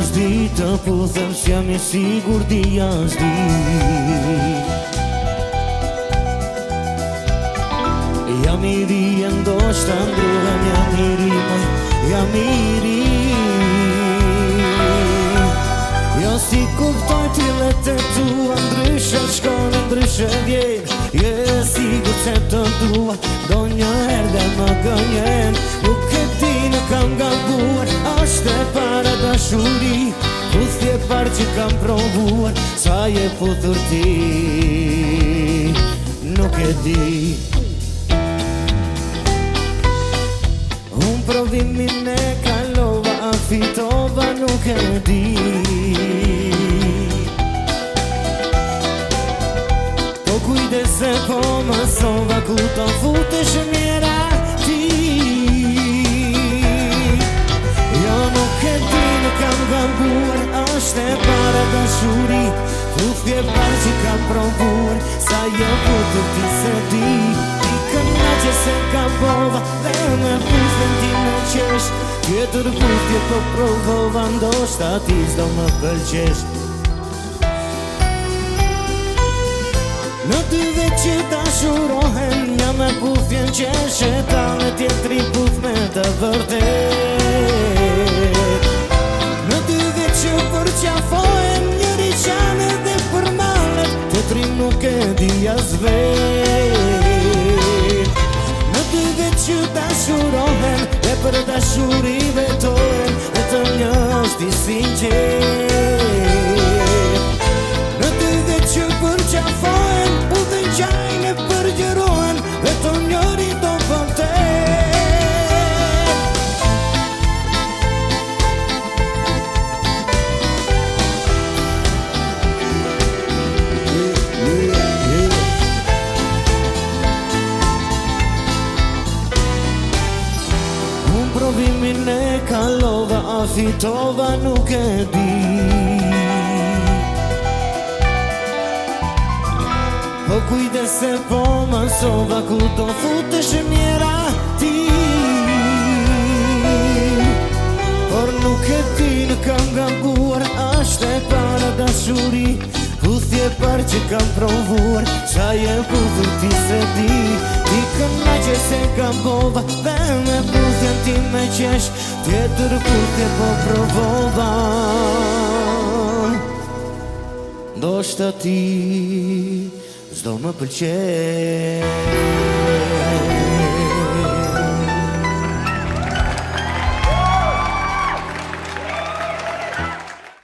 s'di të puthem s'jam I sigur dija s'di. Jam I ri e ndoshta ndruhem, jam I ri, jam I ri. Jo si kuptoj t'illet e tua, ndryshe shkon e ndryshe vjen. Je sigur se të dua, do një herë dhe më gënjen. Nuk e di në kam gabuar, ashtë e para dashuri. Puthje parë që kam provuar, sa je puthur ti, nuk e di. Unë provimin e kalova, a fitova nuk e di. Po kujdese po mësova, ku të futesh mjera ti. Jo nuk e di, nuk kam gabuar, ashtë e para dashuri. Puthje parë që kam provuar, sa je puthur ti se di. Që se ka bova dhe me pusën ti me qesh. Tjetër puthje po provova, ndoshta ti s'do më pëlqesh. Në ty veç që dashurohen, ja me puthjen qesh. E tale tjetri puth me të vërtet. Në ty veç që përqafohen, njëri qane dhe për malet. Tjetri nuk e di as vet. Që dashurohen dhe për dashuri vetohen, vetëm një është I sinqert. Në ty dhe që përqafohen, udhën qajnë e përgjërohen, vetëm njëri do vërtet. Provimin e kalova, a fitova nuk e di. Po kujdese po mësova, ku do futesh mjera ti. Por nuk e di, në kam gabuar, ashtë e para dashuri. Puthje parë që kam provuar, sa je puthur ti se di. Ti kënaqe se kam bova, dhe me puthjen ti me qesh. Tjetër puthje po provova, ndoshta ti s'do më pëlqesh.